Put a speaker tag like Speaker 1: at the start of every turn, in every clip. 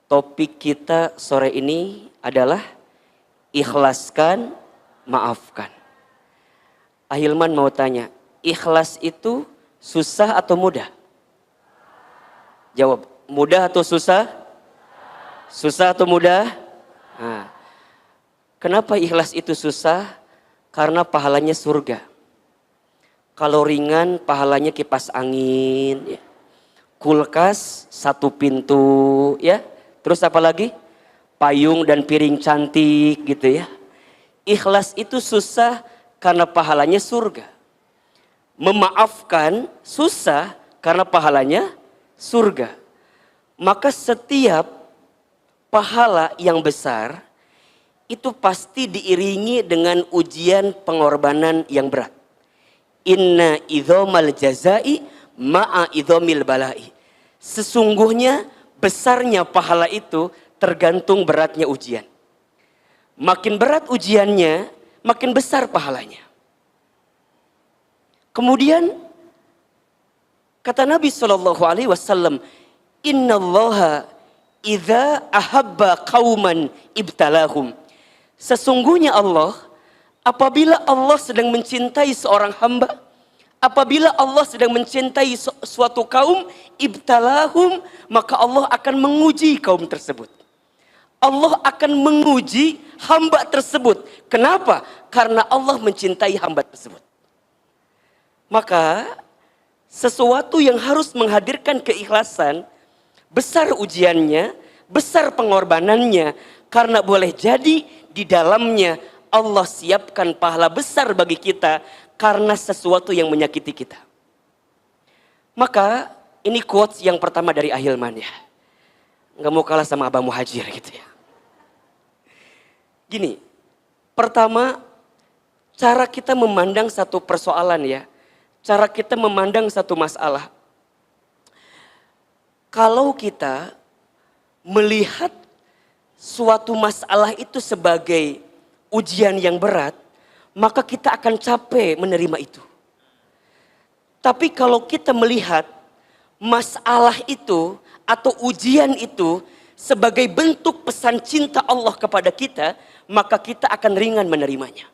Speaker 1: Topik kita sore ini adalah ikhlaskan, maafkan. Ahilman mau tanya, ikhlas itu susah atau mudah? Jawab, mudah atau susah? Susah atau mudah? Nah, kenapa ikhlas itu susah? Karena pahalanya surga. Kalau ringan pahalanya kipas angin, ya. Kulkas satu pintu, ya. Terus apa lagi? Payung dan piring cantik gitu ya. Ikhlas itu susah karena pahalanya surga. Memaafkan susah karena pahalanya surga. Maka setiap pahala yang besar itu pasti diiringi dengan ujian pengorbanan yang berat. Inna idhomal jazai ma'a idhomil balai. Sesungguhnya besarnya pahala itu tergantung beratnya ujian. Makin berat ujiannya, makin besar pahalanya. Kemudian kata Nabi SAW, Innallaha idza ahabba qauman ibtalahum. Sesungguhnya Allah, apabila Allah sedang mencintai seorang hamba, apabila Allah sedang mencintai suatu kaum, ibtalahum, maka Allah akan menguji kaum tersebut. Allah akan menguji hamba tersebut. Kenapa? Karena Allah mencintai hamba tersebut. Maka sesuatu yang harus menghadirkan keikhlasan, besar ujiannya, besar pengorbanannya, karena boleh jadi di dalamnya Allah siapkan pahala besar bagi kita karena sesuatu yang menyakiti kita. Maka ini quotes yang pertama dari Ahilman ya. Nggak mau kalah sama Abah Muhajir gitu ya. Gini, pertama cara kita memandang satu persoalan ya. Cara kita memandang satu masalah. Kalau kita melihat suatu masalah itu sebagai ujian yang berat, maka kita akan capek menerima itu. Tapi kalau kita melihat masalah itu atau ujian itu sebagai bentuk pesan cinta Allah kepada kita, maka kita akan ringan menerimanya.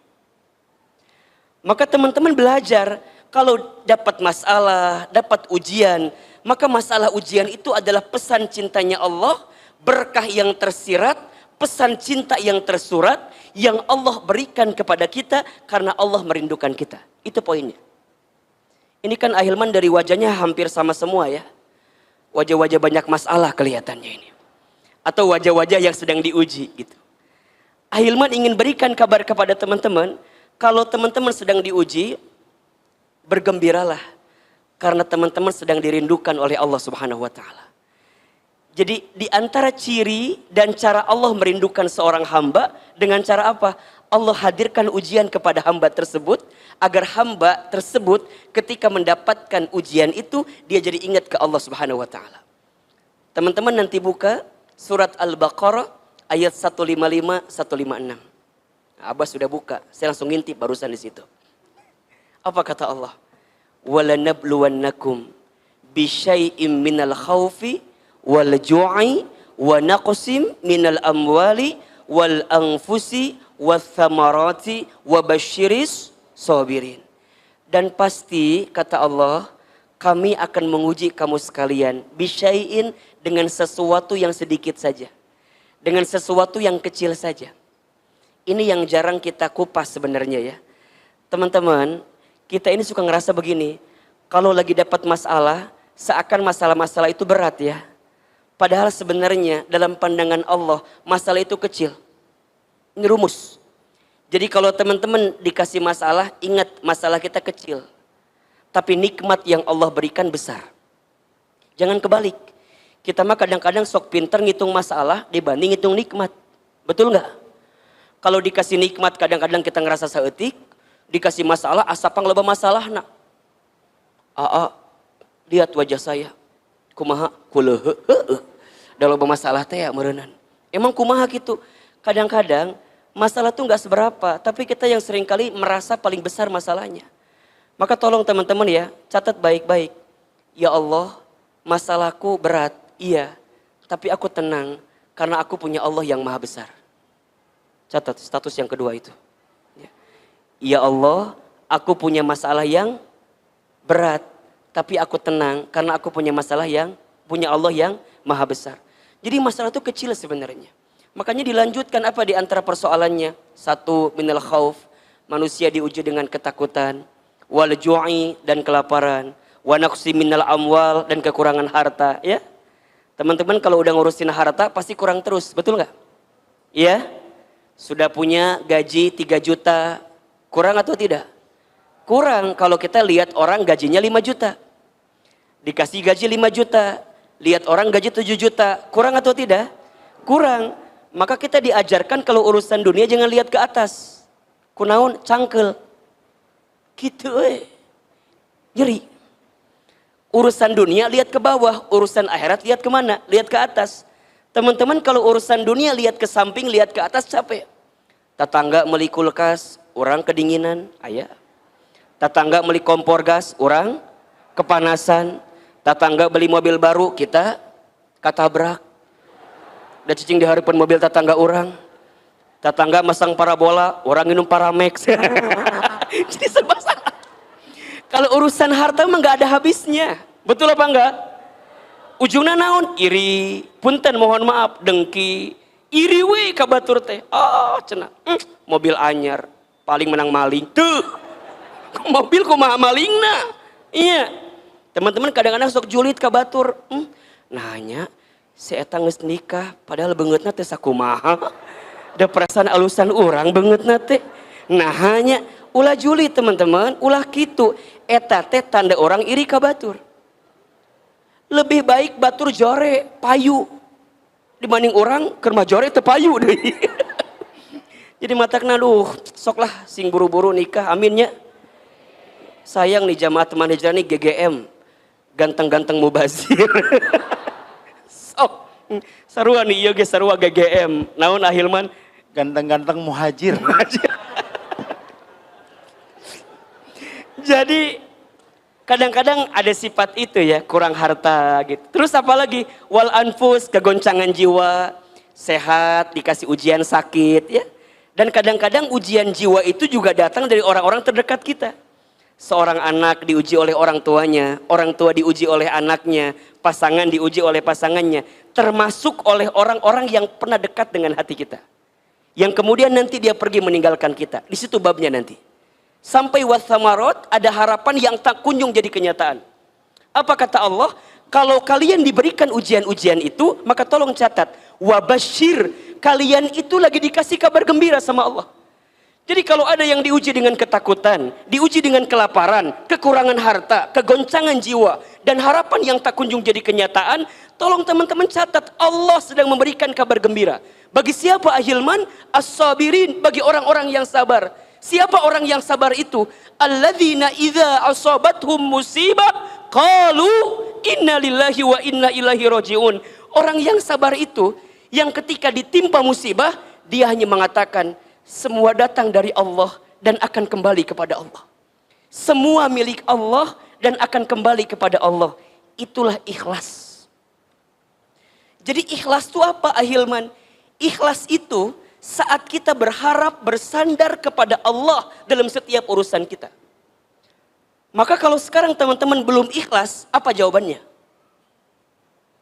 Speaker 1: Maka teman-teman belajar, kalau dapat masalah, dapat ujian, maka masalah ujian itu adalah pesan cintanya Allah, berkah yang tersirat, pesan cinta yang tersurat, yang Allah berikan kepada kita karena Allah merindukan kita. Itu poinnya. Ini kan Ahilman dari wajahnya hampir sama semua ya. Wajah-wajah banyak masalah kelihatannya ini. Atau wajah-wajah yang sedang diuji gitu. Ahilman ingin berikan kabar kepada teman-teman, kalau teman-teman sedang diuji, bergembiralah. Karena teman-teman sedang dirindukan oleh Allah Subhanahu wa ta'ala. Jadi di antara ciri dan cara Allah merindukan seorang hamba, dengan cara apa? Allah hadirkan ujian kepada hamba tersebut, agar hamba tersebut ketika mendapatkan ujian itu, dia jadi ingat ke Allah Subhanahu wa ta'ala. Teman-teman nanti buka surat Al-Baqarah ayat 155, 156. Abah sudah buka, saya langsung ngintip barusan di situ. Apa kata Allah? وَلَنَبْلُوَنَّكُمْ بِشَيْءٍ مِّنَ الْخَوْفِ وَالْجُوعِ وَنَقْصٍ مِّنَ الْأَمْوَالِ وَالْأَنْفُسِ وَالثَّمَرَاتِ وَبَشِّرِ الصَّابِرِينَ. Dan pasti kata Allah, kami akan menguji kamu sekalian bisyai'in, dengan sesuatu yang sedikit saja, dengan sesuatu yang kecil saja. Ini yang jarang kita kupas sebenarnya ya. Teman-teman, kita ini suka ngerasa begini, kalau lagi dapat masalah, seakan masalah-masalah itu berat ya. Padahal sebenarnya dalam pandangan Allah, masalah itu kecil. Ini rumus. Jadi kalau teman-teman dikasih masalah, ingat masalah kita kecil. Tapi nikmat yang Allah berikan besar. Jangan kebalik. Kita mah kadang-kadang sok pinter ngitung masalah dibanding ngitung nikmat. Betul nggak? Kalau dikasih nikmat kadang-kadang kita ngerasa seetik, dikasih masalah asapang loba masalah nak. Lihat wajah saya. Kumaha kuleuh. Da loba masalah teh ya meureunnan. Emang kumaha gitu? Kadang-kadang masalah tuh nggak seberapa, tapi kita yang seringkali merasa paling besar masalahnya. Maka tolong teman-teman ya, catat baik-baik. Ya Allah, masalahku berat, iya. Tapi aku tenang, karena aku punya Allah yang maha besar. Catat status yang kedua itu. Ya Allah, aku punya masalah yang berat, tapi aku tenang karena aku punya masalah yang punya Allah yang maha besar. Jadi masalah itu kecil sebenarnya. Makanya dilanjutkan apa di antara persoalannya? Satu, minal khauf, manusia diuji dengan ketakutan, wal ju'i dan kelaparan, wa naqsi minal amwal dan kekurangan harta, ya. Teman-teman kalau udah ngurusin harta pasti kurang terus, betul nggak? Ya. Sudah punya gaji 3 juta, kurang atau tidak? Kurang kalau kita lihat orang gajinya 5 juta. Dikasih gaji 5 juta, lihat orang gaji 7 juta, kurang atau tidak? Kurang. Maka kita diajarkan kalau urusan dunia jangan lihat ke atas. Kunaon cangkel. Gitu nyeri. Urusan dunia lihat ke bawah, urusan akhirat lihat kemana? Lihat ke atas. Teman-teman kalau urusan dunia lihat ke samping, lihat ke atas capek. Tetangga beli kulkas, orang kedinginan, ayah. Tetangga beli kompor gas, orang kepanasan. Tetangga beli mobil baru, kita katabrak. Udah cicing di harapan mobil tetangga orang. Tetangga masang parabola, orang minum Paramex. Jadi serba salah. Kalau urusan harta mah nggak ada habisnya. Betul apa enggak? Ujungnya naon? Iri. Punten mohon maaf, dengki. Iri we ka batur teh. Oh, cenah. Mobil anyar, paling menang maling. Tuh. Mobil kumaha malingna. Iya. Teman-teman kadang-kadang sok julid ka batur. Nanya, si eta geus nikah padahal beungeutna teh sakumaha. Da perasaan alusan urang beungeutna teh. Nah hanya ulah julid teman-teman, ulah kitu. Eta teh tanda orang iri ka batur. Lebih baik batur jore, payu. Dibanding orang keur mah jore teu payu deui. Jadi matakna duh, soklah sing buru-buru nikah, aminnya. Sayang nih jamaah teman hijrah nih GGM. Ganteng-ganteng mubazir. Sok. Sarua nih ieu ge sarua GGM. Naon Ahilman?
Speaker 2: Ganteng-ganteng muhajir.
Speaker 1: Jadi kadang-kadang ada sifat itu ya, kurang harta gitu. Terus apalagi wal anfus, kegoncangan jiwa, sehat, dikasih ujian sakit ya. Dan kadang-kadang ujian jiwa itu juga datang dari orang-orang terdekat kita. Seorang anak diuji oleh orang tuanya, orang tua diuji oleh anaknya, pasangan diuji oleh pasangannya, termasuk oleh orang-orang yang pernah dekat dengan hati kita. Yang kemudian nanti dia pergi meninggalkan kita. Di situ babnya nanti. Sampai wasamarot, ada harapan yang tak kunjung jadi kenyataan. Apa kata Allah? Kalau kalian diberikan ujian-ujian itu, maka tolong catat. Wabashir, kalian itu lagi dikasih kabar gembira sama Allah. Jadi kalau ada yang diuji dengan ketakutan, diuji dengan kelaparan, kekurangan harta, kegoncangan jiwa, dan harapan yang tak kunjung jadi kenyataan, tolong teman-teman catat, Allah sedang memberikan kabar gembira. Bagi siapa Ahilman? As-sabirin, bagi orang-orang yang sabar. Siapa orang yang sabar itu? Alladzina idza asabathum musibah qalu inna lillahi wa inna ilaihi rajiun. Orang yang sabar itu yang ketika ditimpa musibah dia hanya mengatakan semua datang dari Allah dan akan kembali kepada Allah. Semua milik Allah dan akan kembali kepada Allah. Itulah ikhlas. Jadi ikhlas itu apa Ahilman? Ikhlas itu saat kita berharap bersandar kepada Allah dalam setiap urusan kita. Maka kalau sekarang teman-teman belum ikhlas, apa jawabannya?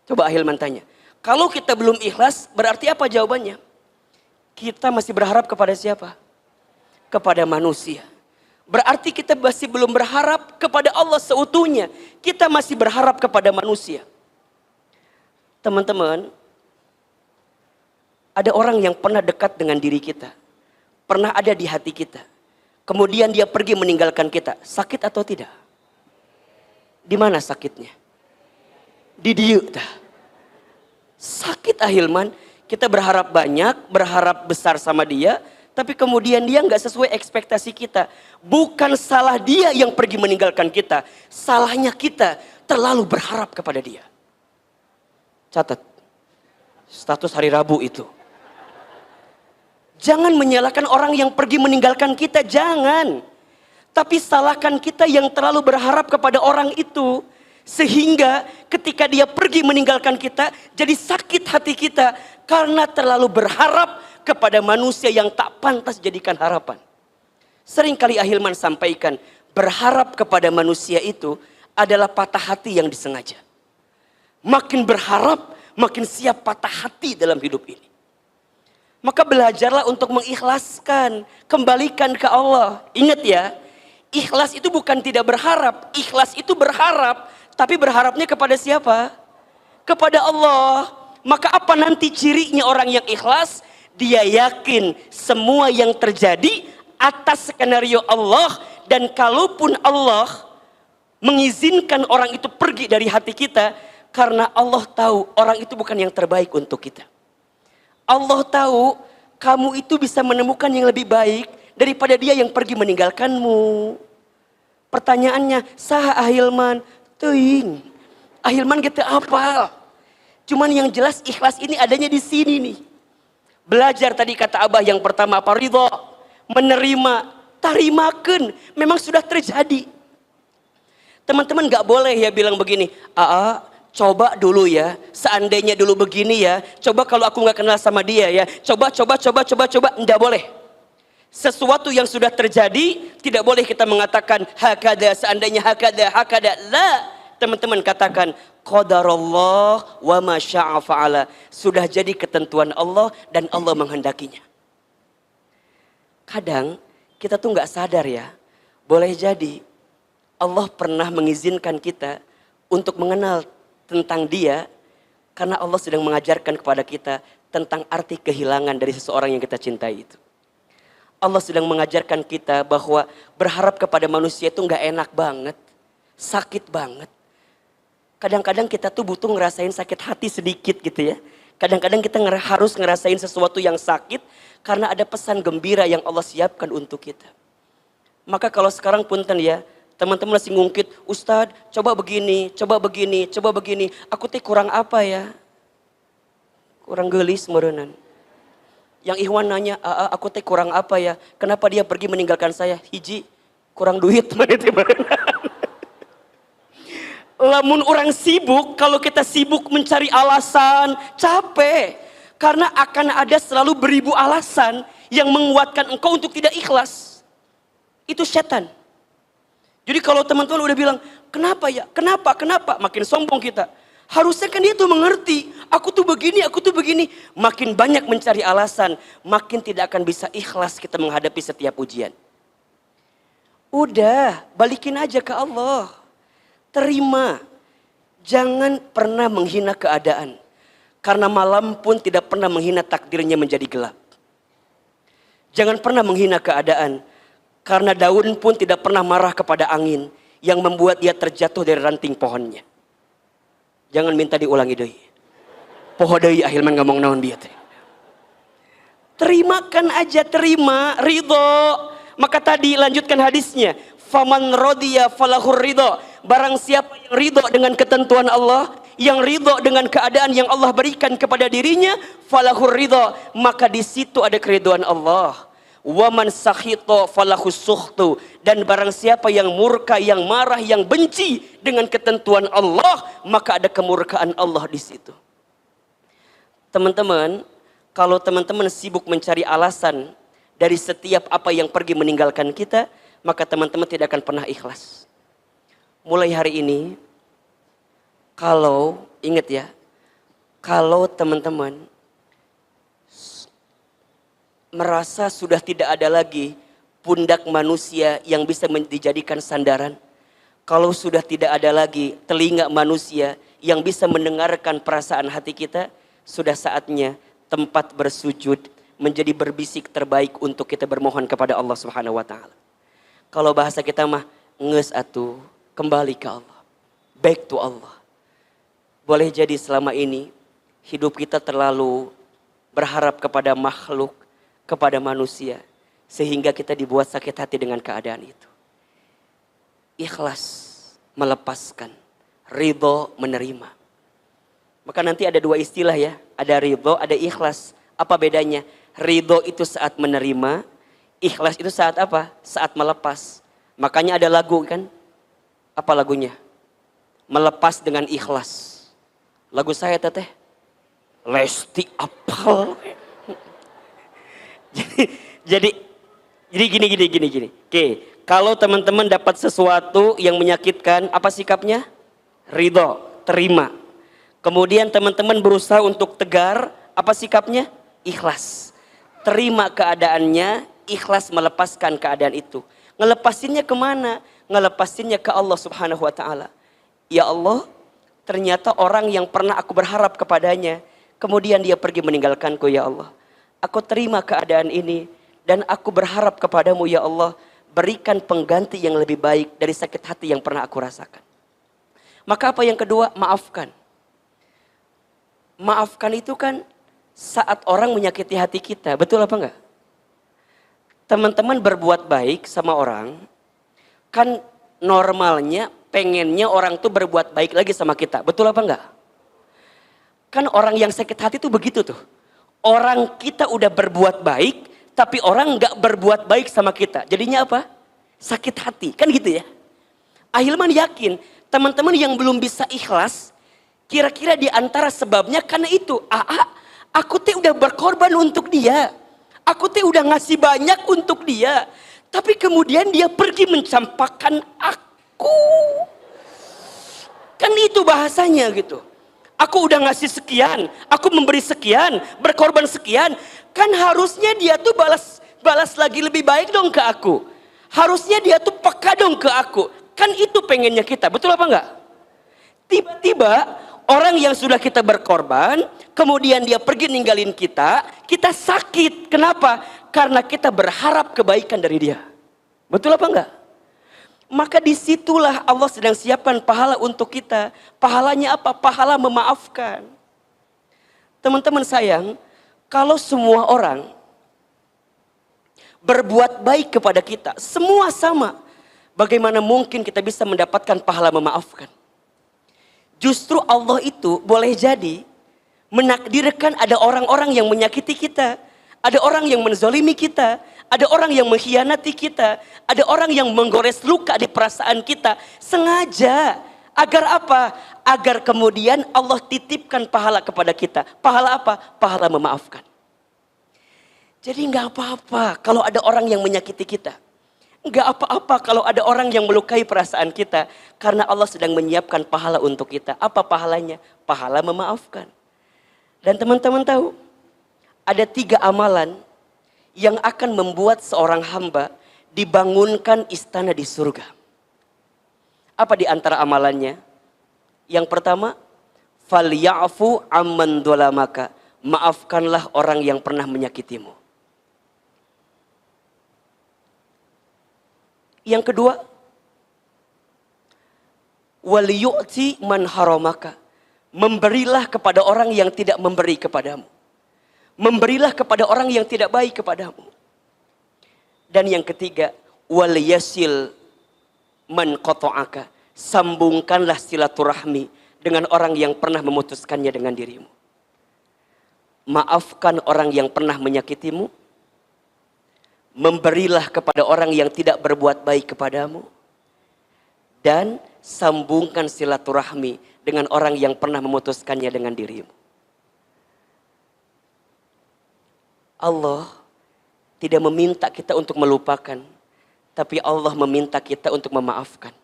Speaker 1: Coba Ahilman tanya. Kalau kita belum ikhlas, berarti apa jawabannya? Kita masih berharap kepada siapa? Kepada manusia. Berarti kita masih belum berharap kepada Allah seutuhnya. Kita masih berharap kepada manusia. Teman-teman, ada orang yang pernah dekat dengan diri kita. Pernah ada di hati kita. Kemudian dia pergi meninggalkan kita. Sakit atau tidak? Di mana sakitnya? Di dieu tah. Sakit Ahilman. Kita berharap banyak, berharap besar sama dia. Tapi kemudian dia nggak sesuai ekspektasi kita. Bukan salah dia yang pergi meninggalkan kita. Salahnya kita terlalu berharap kepada dia. Catat. Status hari Rabu itu. Jangan menyalahkan orang yang pergi meninggalkan kita, jangan. Tapi salahkan kita yang terlalu berharap kepada orang itu. Sehingga ketika dia pergi meninggalkan kita, jadi sakit hati kita karena terlalu berharap kepada manusia yang tak pantas jadikan harapan. Seringkali Ahilman sampaikan, berharap kepada manusia itu adalah patah hati yang disengaja. Makin berharap, makin siap patah hati dalam hidup ini. Maka belajarlah untuk mengikhlaskan, kembalikan ke Allah. Ingat ya, ikhlas itu bukan tidak berharap, ikhlas itu berharap, tapi berharapnya kepada siapa? Kepada Allah. Maka apa nanti cirinya orang yang ikhlas? Dia yakin semua yang terjadi atas skenario Allah, dan kalaupun Allah mengizinkan orang itu pergi dari hati kita, karena Allah tahu orang itu bukan yang terbaik untuk kita. Allah tahu kamu itu bisa menemukan yang lebih baik daripada dia yang pergi meninggalkanmu. Pertanyaannya, saha Ahilman? Teuing. Ahilman gitu apal. Cuman yang jelas ikhlas ini adanya di sini nih. Belajar tadi kata Abah yang pertama apa? Ridho. Menerima. Tarimakeun. Memang sudah terjadi. Teman-teman gak boleh ya bilang begini. Coba dulu ya. Seandainya dulu begini ya. Coba kalau aku gak kenal sama dia ya. Coba. Nggak boleh. Sesuatu yang sudah terjadi, tidak boleh kita mengatakan hakada, seandainya hakada. La, teman-teman katakan qadarullah wa ma syaa fa'ala. Sudah jadi ketentuan Allah dan Allah menghendakinya. Kadang kita tuh nggak sadar ya, boleh jadi Allah pernah mengizinkan kita untuk mengenal tentang Dia karena Allah sedang mengajarkan kepada kita tentang arti kehilangan dari seseorang yang kita cintai itu. Allah sedang mengajarkan kita bahwa berharap kepada manusia itu nggak enak banget, sakit banget. Kadang-kadang kita tuh butuh ngerasain sakit hati sedikit gitu ya. Kadang-kadang kita harus ngerasain sesuatu yang sakit karena ada pesan gembira yang Allah siapkan untuk kita. Maka kalau sekarang punten ya, teman-teman masih ngungkit, Ustadz coba begini. Aku teh kurang apa ya? Kurang gelis merenan. Yang Ikhwan nanya, aku teh kurang apa ya? Kenapa dia pergi meninggalkan saya? Hiji, kurang duit. Lamun orang sibuk, kalau kita sibuk mencari alasan, capek. Karena akan ada selalu beribu alasan yang menguatkan engkau untuk tidak ikhlas. Itu setan. Jadi kalau teman-teman udah bilang, kenapa ya? Kenapa? Makin sombong kita. Harusnya kan dia tuh mengerti, aku tuh begini. Makin banyak mencari alasan, makin tidak akan bisa ikhlas kita menghadapi setiap ujian. Udah, balikin aja ke Allah. Terima. Jangan pernah menghina keadaan. Karena malam pun tidak pernah menghina takdirnya menjadi gelap. Jangan pernah menghina keadaan. Karena daun pun tidak pernah marah kepada angin yang membuat dia terjatuh dari ranting pohonnya. Jangan minta diulangi deui. Poho deui Ahilman ngomong naon bieu teh. Terimakan aja, terima, ridho. Maka tadi lanjutkan hadisnya. Faman rodiya falahur ridho. Barang siapa yang ridho dengan ketentuan Allah, yang ridho dengan keadaan yang Allah berikan kepada dirinya, falahur ridho. Maka di situ ada keridhaan Allah. Waman sakhito falahus sukhtu. Dan barang siapa yang murka, yang marah, yang benci dengan ketentuan Allah, maka ada kemurkaan Allah di situ. Teman-teman, kalau teman-teman sibuk mencari alasan dari setiap apa yang pergi meninggalkan kita, maka teman-teman tidak akan pernah ikhlas. Mulai hari ini, kalau ingat ya, kalau teman-teman merasa sudah tidak ada lagi pundak manusia yang bisa dijadikan sandaran. Kalau sudah tidak ada lagi telinga manusia yang bisa mendengarkan perasaan hati kita, sudah saatnya tempat bersujud menjadi berbisik terbaik untuk kita bermohon kepada Allah Subhanahu wa taala. Kalau bahasa kita mah ngeus atuh, kembali ke Allah. Back to Allah. Boleh jadi selama ini hidup kita terlalu berharap kepada makhluk, kepada manusia, sehingga kita dibuat sakit hati dengan keadaan itu. Ikhlas melepaskan, ridho menerima. Maka nanti ada dua istilah ya, ada ridho, ada ikhlas. Apa bedanya? Ridho itu saat menerima, ikhlas itu saat apa? Saat melepas. Makanya ada lagu kan? Apa lagunya? melepas dengan ikhlas. Lagu saya teteh, Lesti apal. jadi gini. Oke, kalau teman-teman dapat sesuatu yang menyakitkan, apa sikapnya? Ridho, terima. Kemudian teman-teman berusaha untuk tegar, apa sikapnya? Ikhlas. Terima keadaannya, ikhlas melepaskan keadaan itu. Ngelepasinnya kemana? Ngelepasinnya ke Allah Subhanahu wa ta'ala. Ya Allah, ternyata orang yang pernah aku berharap kepadanya, kemudian dia pergi meninggalkanku ya Allah. Aku terima keadaan ini dan aku berharap kepadamu ya Allah, berikan pengganti yang lebih baik dari sakit hati yang pernah aku rasakan. Maka apa yang kedua? Maafkan. Maafkan itu kan saat orang menyakiti hati kita, betul apa enggak? Teman-teman berbuat baik sama orang, kan normalnya pengennya orang tuh berbuat baik lagi sama kita, betul apa enggak? Kan orang yang sakit hati tuh begitu tuh. Orang kita udah berbuat baik, tapi orang enggak berbuat baik sama kita. Jadinya apa? Sakit hati, kan gitu ya. Ahilman yakin, teman-teman yang belum bisa ikhlas, kira-kira di antara sebabnya karena itu. Aku teh udah berkorban untuk dia. Aku teh udah ngasih banyak untuk dia. Tapi kemudian dia pergi mencampakkan aku. Kan itu bahasanya gitu. Aku udah ngasih sekian, aku memberi sekian, berkorban sekian. Kan harusnya dia tuh balas lagi lebih baik dong ke aku. Harusnya dia tuh peka dong ke aku. Kan itu pengennya kita, betul apa enggak? Tiba-tiba orang yang sudah kita berkorban, kemudian dia pergi ninggalin kita, kita sakit. Kenapa? Karena kita berharap kebaikan dari dia. Betul apa enggak? Maka disitulah Allah sedang siapkan pahala untuk kita. Pahalanya apa? Pahala memaafkan. Teman-teman sayang, kalau semua orang berbuat baik kepada kita, semua sama, bagaimana mungkin kita bisa mendapatkan pahala memaafkan? Justru Allah itu boleh jadi menakdirkan ada orang-orang yang menyakiti kita, ada orang yang menzalimi kita, ada orang yang mengkhianati kita, ada orang yang menggores luka di perasaan kita sengaja. Agar apa? Agar kemudian Allah titipkan pahala kepada kita. Pahala apa? Pahala memaafkan. Jadi nggak apa-apa kalau ada orang yang menyakiti kita. Nggak apa-apa kalau ada orang yang melukai perasaan kita. Karena Allah sedang menyiapkan pahala untuk kita. Apa pahalanya? Pahala memaafkan. Dan teman-teman tahu, ada 3 amalan yang akan membuat seorang hamba dibangunkan istana di surga. Apa di antara amalannya? Yang pertama, falyafu amman dolamaka. Maafkanlah orang yang pernah menyakitimu. Yang kedua, waliyu'ti man haramaka. Memberilah kepada orang yang tidak memberi kepadamu. Memberilah kepada orang yang tidak baik kepadamu. Dan yang ketiga, wal yasil man qata'aka. Sambungkanlah silaturahmi dengan orang yang pernah memutuskannya dengan dirimu. Maafkan orang yang pernah menyakitimu. Memberilah kepada orang yang tidak berbuat baik kepadamu. Dan sambungkan silaturahmi dengan orang yang pernah memutuskannya dengan dirimu. Allah tidak meminta kita untuk melupakan, tapi Allah meminta kita untuk memaafkan.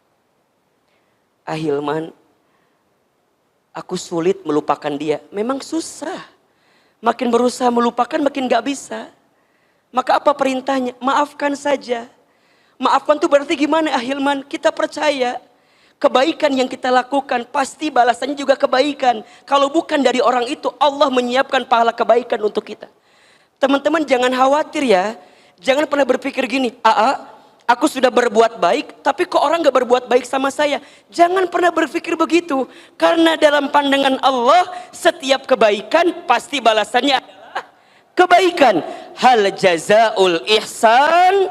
Speaker 1: Ahilman, aku sulit melupakan dia. Memang susah. Makin berusaha melupakan, makin gak bisa. Maka apa perintahnya? Maafkan saja. Maafkan itu berarti gimana Ahilman? Kita percaya kebaikan yang kita lakukan pasti balasannya juga kebaikan. Kalau bukan dari orang itu, Allah menyiapkan pahala kebaikan untuk kita. Teman-teman jangan khawatir ya. Jangan pernah berpikir gini, aku sudah berbuat baik, tapi kok orang gak berbuat baik sama saya. Jangan pernah berpikir begitu. Karena dalam pandangan Allah, setiap kebaikan pasti balasannya adalah kebaikan. Hal jazaul ihsan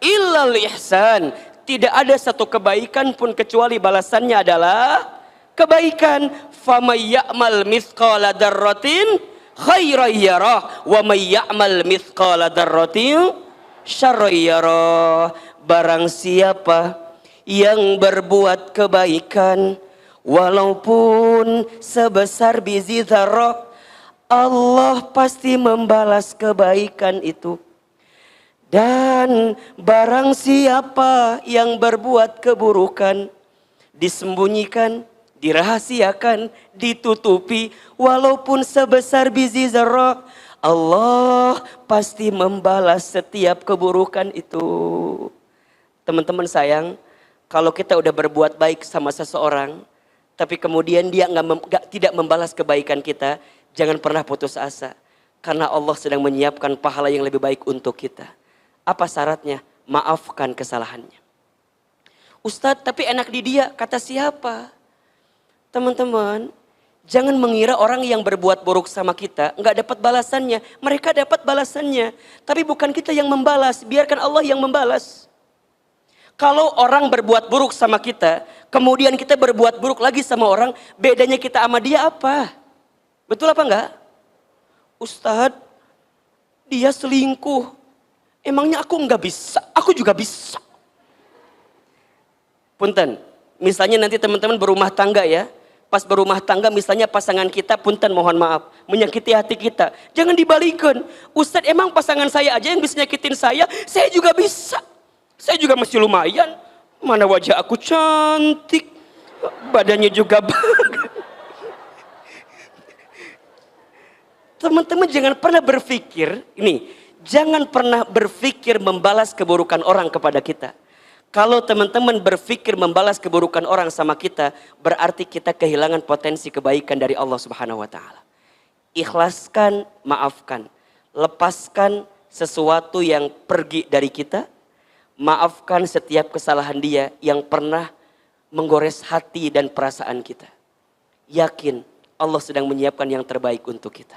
Speaker 1: illal ihsan. Tidak ada satu kebaikan pun kecuali balasannya adalah kebaikan. Famay ya'mal mithqala dzarratin khairan yarah wa may ya'mal mithqala dzarratin syarran yarah. Barang siapa yang berbuat kebaikan Walaupun sebesar biji dzarrah, Allah pasti membalas kebaikan itu. Dan barang siapa yang berbuat keburukan, disembunyikan, dirahasiakan, ditutupi, walaupun sebesar biji zarrah, Allah pasti membalas setiap keburukan itu. Teman-teman sayang, kalau kita udah berbuat baik sama seseorang, tapi kemudian dia tidak membalas kebaikan kita, jangan pernah putus asa. Karena Allah sedang menyiapkan pahala yang lebih baik untuk kita. Apa syaratnya? Maafkan kesalahannya. Ustadz, tapi enak di dia, kata siapa? Teman-teman, jangan mengira orang yang berbuat buruk sama kita nggak dapat balasannya. Mereka dapat balasannya, tapi bukan kita yang membalas. Biarkan Allah yang membalas. Kalau orang berbuat buruk sama kita, kemudian kita berbuat buruk lagi sama orang, bedanya kita sama dia apa? Betul apa enggak? Ustadz, dia selingkuh. Emangnya aku nggak bisa? Aku juga bisa. Punten, misalnya nanti teman-teman berumah tangga ya. Pas berumah tangga misalnya pasangan kita, punten mohon maaf, menyakiti hati kita. Jangan dibalikan. Ustadz, emang pasangan saya aja yang bisa nyakitin saya juga bisa. Saya juga masih lumayan. Mana wajah aku cantik. Badannya juga bagus. Teman-teman jangan pernah berpikir, jangan pernah berpikir membalas keburukan orang kepada kita. Kalau teman-teman berpikir membalas keburukan orang sama kita, berarti kita kehilangan potensi kebaikan dari Allah Subhanahu wa taala. Ikhlaskan, maafkan. Lepaskan sesuatu yang pergi dari kita. Maafkan setiap kesalahan dia yang pernah menggores hati dan perasaan kita. Yakin Allah sedang menyiapkan yang terbaik untuk kita.